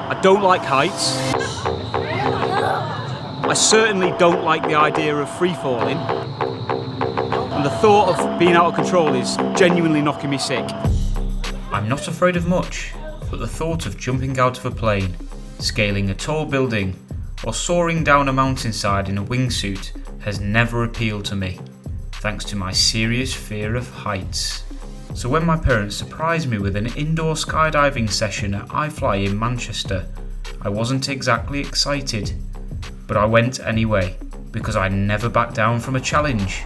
I don't like heights. I certainly don't like the idea of free falling. And the thought of being out of control is genuinely knocking me sick. I'm not afraid of much, but the thought of jumping out of a plane, scaling a tall building, or soaring down a mountainside in a wingsuit has never appealed to me, thanks to my serious fear of heights. So when my parents surprised me with an indoor skydiving session at iFLY in Manchester, I wasn't exactly excited, but I went anyway, because I never back down from a challenge.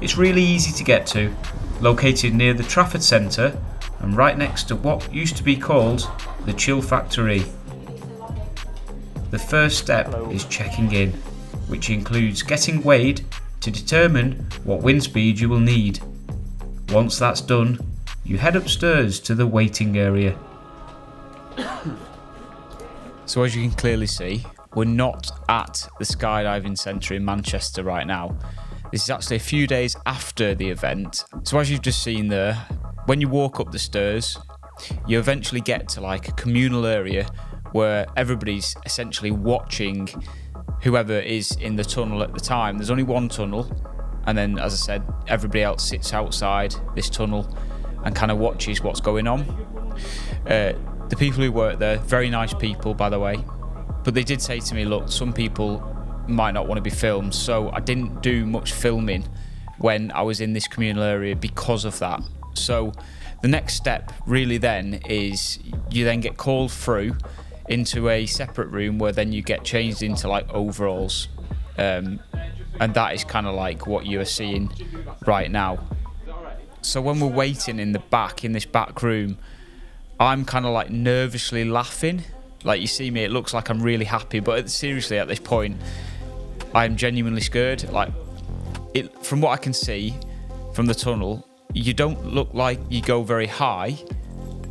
It's really easy to get to, located near the Trafford Centre and right next to what used to be called the Chill Factory. The first step is checking in, which includes getting weighed to determine what wind speed you will need. Once that's done, you head upstairs to the waiting area. So as you can clearly see, we're not at the skydiving centre in Manchester right now. This is actually a few days after the event. So as you've just seen there, when you walk up the stairs, you eventually get to like a communal area where everybody's essentially watching whoever is in the tunnel at the time. There's only one tunnel, and then, as I said, everybody else sits outside this tunnel and kind of watches what's going on. The people who work there, very nice people, by the way, but they did say to me, look, some people might not want to be filmed, so I didn't do much filming when I was in this communal area because of that. So the next step really then is you then get called through into a separate room where then you get changed into like overalls, and that is kind of like what you are seeing right now. So when we're waiting in this back room, I'm kind of like nervously laughing. Like you see me, it looks like I'm really happy, but seriously at this point I'm genuinely scared. Like from what I can see from the tunnel, you don't look like you go very high,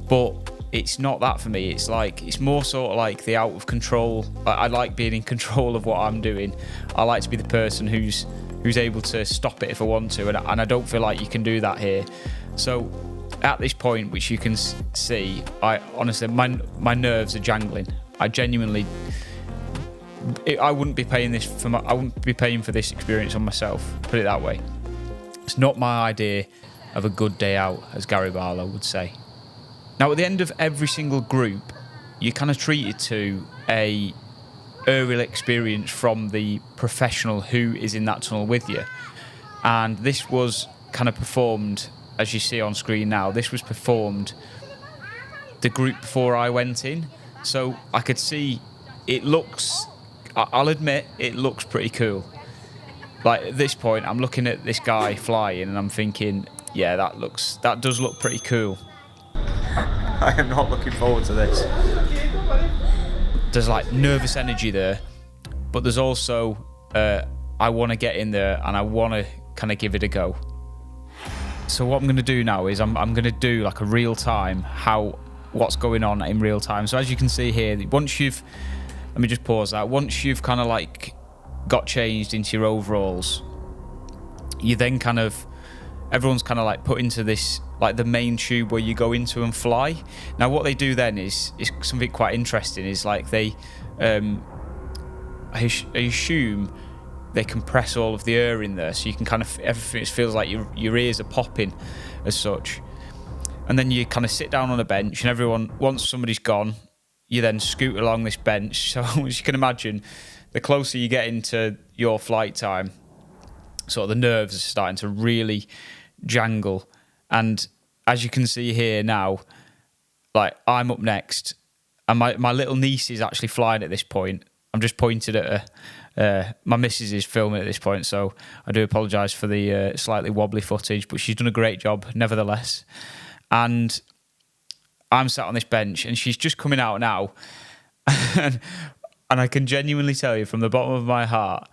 but it's not that for me. It's more sort of like the out of control. I like being in control of what I'm doing. I like to be the person who's able to stop it if I want to, and I don't feel like you can do that here. So at this point, which you can see, I honestly, my nerves are jangling. I genuinely, I wouldn't be paying for this experience on myself. Put it that way. It's not my idea of a good day out, as Gary Barlow would say. Now, at the end of every single group, you're kind of treated to a aerial experience from the professional who is in that tunnel with you. And this was kind of performed, as you see on screen now, this was performed the group before I went in. So I could see I'll admit, it looks pretty cool. Like at this point, I'm looking at this guy flying and I'm thinking, yeah, that does look pretty cool. I am not looking forward to this. There's like nervous energy there, but there's also I want to get in there and I want to kind of give it a go. So what I'm going to do now is I'm going to do like a real time what's going on in real time. So as you can see here, let me just pause that. Once you've kind of like got changed into your overalls, you then everyone's kind of like put into this, like the main tube where you go into and fly. Now what they do then is something quite interesting, is like they, I assume they compress all of the air in there, so you can everything, it feels like your ears are popping as such. And then you kind of sit down on a bench, and everyone, once somebody's gone, you then scoot along this bench. So as you can imagine, the closer you get into your flight time, sort of the nerves are starting to really jangle. And as you can see here now, like I'm up next, and my little niece is actually flying at this point. I'm just pointed at her. My missus is filming at this point, so I do apologise for the slightly wobbly footage, but she's done a great job nevertheless. And I'm sat on this bench, and she's just coming out now. and I can genuinely tell you from the bottom of my heart,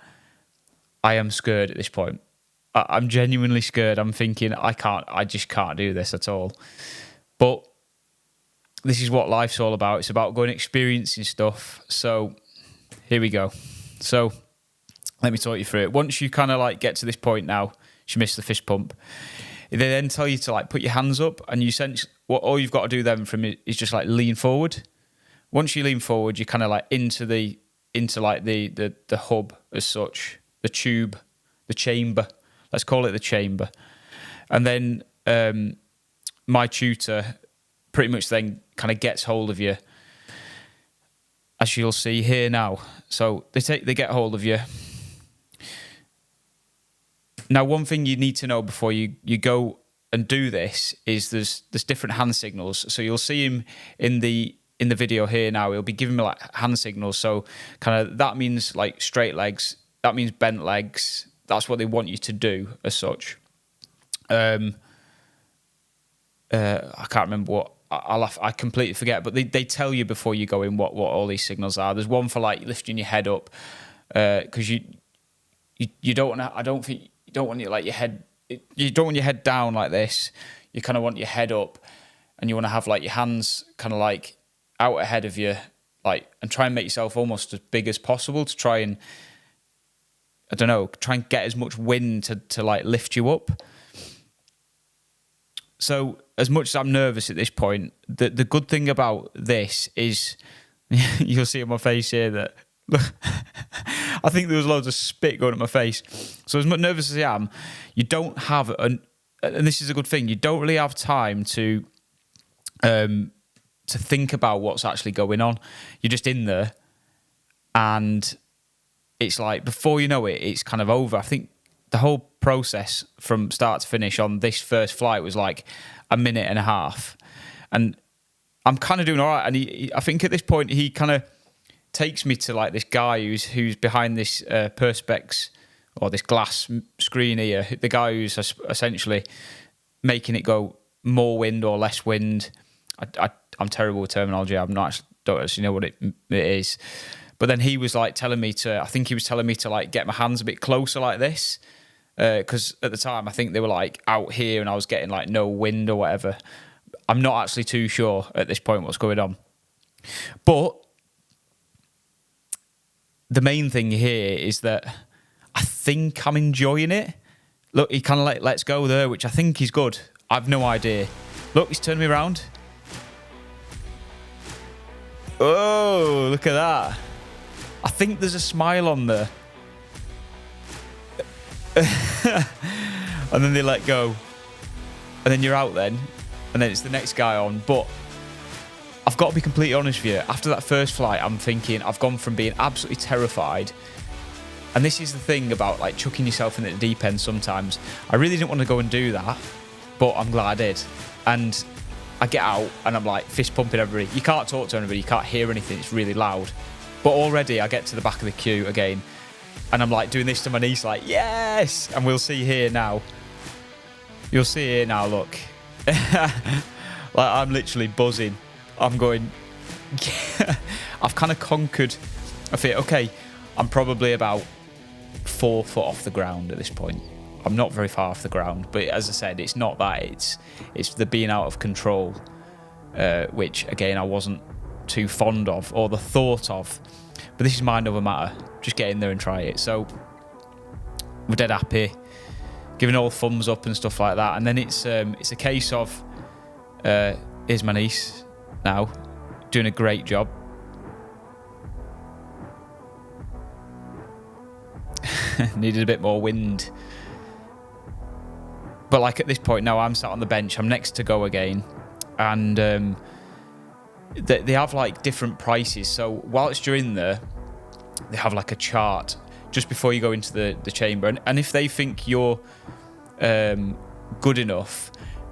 I am scared at this point. I'm genuinely scared. I'm thinking, I just can't do this at all. But this is what life's all about. It's about going experiencing stuff. So here we go. So let me talk you through it. Once you kind of like get to this point now, she missed the fist pump. They then tell you to like put your hands up, and you sense all you've got to do then from it is just like lean forward. once you lean forward, you're kind of like into like the hub as such, the tube, the chamber. Let's call it the chamber. And then my tutor pretty much then kind of gets hold of you, as you'll see here now. So they get hold of you. Now, one thing you need to know before you go and do this is there's different hand signals. So you'll see him in the video here now. He'll be giving me like hand signals. So kind of that means like straight legs. That means bent legs. That's what they want you to do as such. I can't remember what I completely forget, but they tell you before you go in what all these signals are. There's one for like lifting your head up, because you don't want to. I don't think you don't want your like your head. You don't want your head down like this. You kind of want your head up, and you want to have like your hands kind of like out ahead of you, like, and try and make yourself almost as big as possible to try and, I don't know, try and get as much wind to like lift you up. So as much as I'm nervous at this point, the good thing about this is you'll see on my face here that I think there was loads of spit going at my face. So as much nervous as I am, you don't have and this is a good thing, you don't really have time to think about what's actually going on. You're just in there, and it's like before you know it, it's kind of over. I think the whole process from start to finish on this first flight was like a minute and a half, and I'm kind of doing all right. And I think at this point he kind of takes me to like this guy who's behind this perspex or this glass screen here. The guy who's essentially making it go more wind or less wind. I'm terrible with terminology. Don't actually know what it is. But then he was like telling me to like get my hands a bit closer like this. Because at the time, I think they were like out here and I was getting like no wind or whatever. I'm not actually too sure at this point what's going on. But the main thing here is that I think I'm enjoying it. Look, he kind of like lets go there, which I think is good. I've no idea. Look, he's turning me around. Oh, look at that. I think there's a smile on there. And then they let go. And then you're out then. And then it's the next guy on. But I've got to be completely honest with you. After that first flight, I'm thinking I've gone from being absolutely terrified. And this is the thing about like chucking yourself in the deep end sometimes. I really didn't want to go and do that. But I'm glad I did. And I get out and I'm like fist pumping everybody. You can't talk to anybody. You can't hear anything. It's really loud. But already I get to the back of the queue again. And I'm like doing this to my niece like, yes! And we'll see here now. You'll see here now, look. Like I'm literally buzzing. I'm going, I've kind of conquered. I feel, okay, I'm probably about 4 foot off the ground at this point. I'm not very far off the ground, but as I said, it's not that. It's the being out of control, which again I wasn't too fond of, or the thought of. But this is mind over matter. Just get in there and try it. So we're dead happy, giving all thumbs up and stuff like that. And then it's a case of here's my niece now, doing a great job. Needed a bit more wind. But like at this point now, I'm sat on the bench. I'm next to go again, and they have like different prices. So whilst you're in there, they have like a chart just before you go into the chamber, and if they think you're good enough,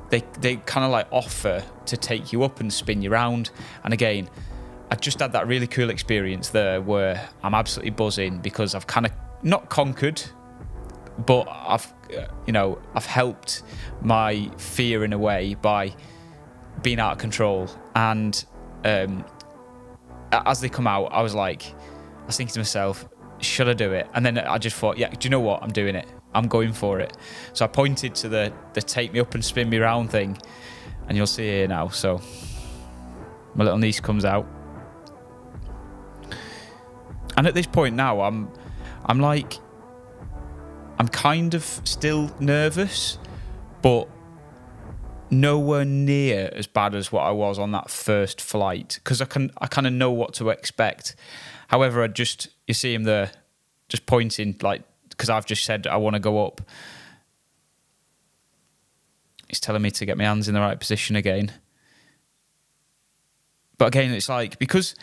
they kind of like offer to take you up and spin you around. And again, I just had that really cool experience there where I'm absolutely buzzing because I've kind of not conquered, but I've helped my fear in a way by being out of control. And as they come out, I was thinking to myself, should I do it? And then I just thought, yeah, do you know what? I'm doing it. I'm going for it. So I pointed to the take me up and spin me around thing, and you'll see here now. So my little niece comes out, and at this point now, I'm kind of still nervous, but nowhere near as bad as what I was on that first flight, because I kind of know what to expect. However, you see him there, just pointing, like, because I've just said I want to go up. He's telling me to get my hands in the right position again. But again, it's like, because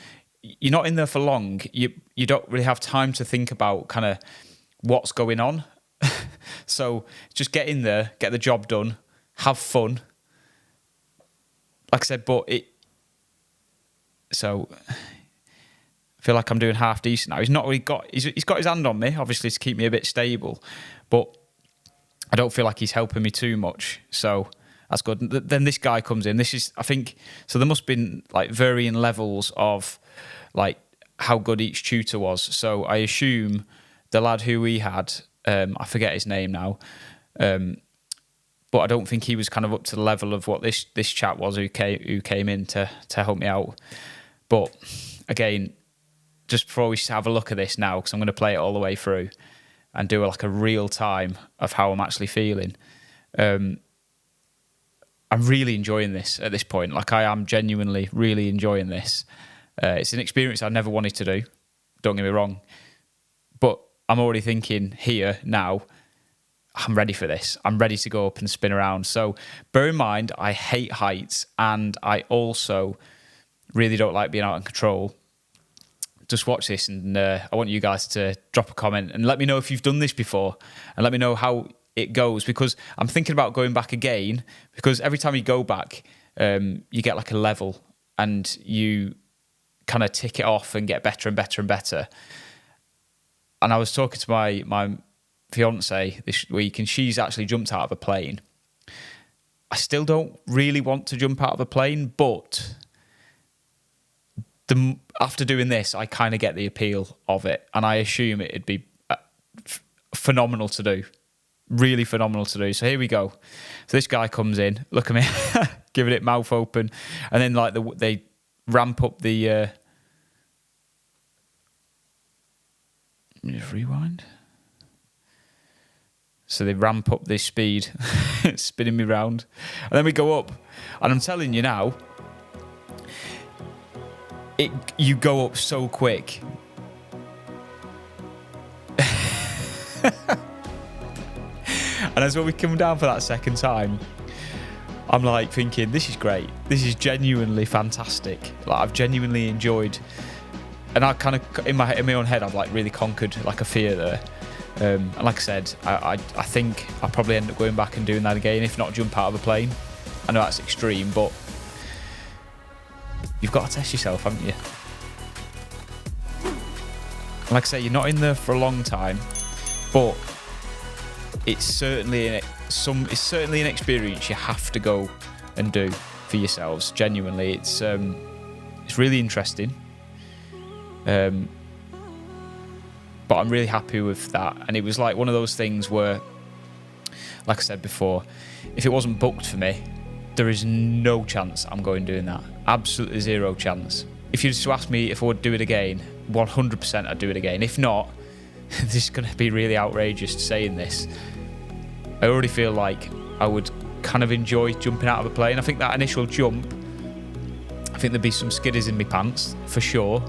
you're not in there for long, you don't really have time to think about kind of what's going on. So just get in there, get the job done, have fun. Like I said, so I feel like I'm doing half decent now. He's not really he's got his hand on me, obviously, to keep me a bit stable, but I don't feel like he's helping me too much. So that's good. Then this guy comes in. This is, I think, so there must have been like varying levels of like how good each tutor was. So I assume the lad who we had, I forget his name now, but I don't think he was kind of up to the level of what this chap was who came in to help me out. But again, just before we have a look at this now, because I'm going to play it all the way through and do like a real time of how I'm actually feeling. I'm really enjoying this at this point. Like, I am genuinely really enjoying this. It's an experience I never wanted to do. Don't get me wrong. But I'm already thinking here now, I'm ready for this. I'm ready to go up and spin around. So bear in mind, I hate heights, and I also really don't like being out of control. Just watch this, and I want you guys to drop a comment and let me know if you've done this before, and let me know how it goes, because I'm thinking about going back again, because every time you go back, you get like a level and you kind of tick it off and get better and better and better. And I was talking to my fiance this week, and she's actually jumped out of a plane. I still don't really want to jump out of a plane, but after doing this, I kind of get the appeal of it, and I assume it'd be phenomenal to do. Really phenomenal to do. So here we go. So this guy comes in, look at me, giving it mouth open, and then like they ramp up the. Let me just rewind. So they ramp up this speed, spinning me round, and then we go up, and I'm telling you now, you go up so quick. And as when we come down for that second time, I'm like thinking, this is great. This is genuinely fantastic. Like, I've genuinely enjoyed, and I kind of in my own head, I've like really conquered like a fear there. And like I said, I think I'll probably end up going back and doing that again, if not jump out of a plane. I know that's extreme, but you've got to test yourself, haven't you? And like I say, you're not in there for a long time, but it's certainly an experience you have to go and do for yourselves. Genuinely, it's really interesting. But I'm really happy with that. And it was like one of those things where, like I said before, if it wasn't booked for me, there is no chance I'm going doing that. Absolutely zero chance. If you were to ask me if I would do it again, 100% I'd do it again. If not, this is going to be really outrageous saying this. I already feel like I would kind of enjoy jumping out of a plane. I think that initial jump, I think there'd be some skidders in my pants, for sure.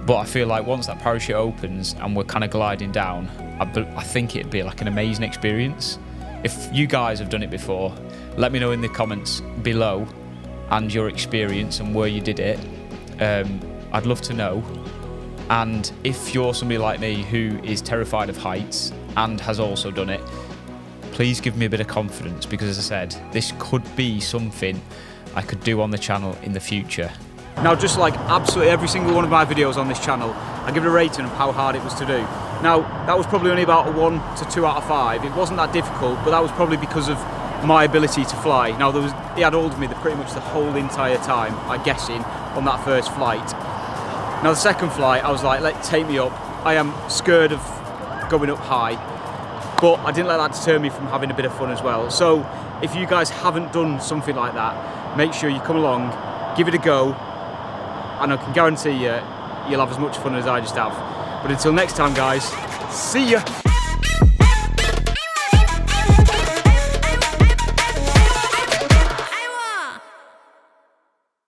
But I feel like once that parachute opens and we're kind of gliding down, I think it'd be like an amazing experience. If you guys have done it before, let me know in the comments below and your experience and where you did it. I'd love to know. And if you're somebody like me who is terrified of heights and has also done it, please give me a bit of confidence, because as I said, this could be something I could do on the channel in the future. Now, just like absolutely every single one of my videos on this channel, I give it a rating of how hard it was to do. Now, that was probably only about a 1 to 2 out of 5. It wasn't that difficult, but that was probably because of my ability to fly. Now, he had hold of me pretty much the whole entire time, I'm guessing, on that first flight. Now, the second flight, I was like, take me up. I am scared of going up high, but I didn't let that deter me from having a bit of fun as well. So, if you guys haven't done something like that, make sure you come along, give it a go, and I can guarantee you, you'll have as much fun as I just have. But until next time, guys, see ya!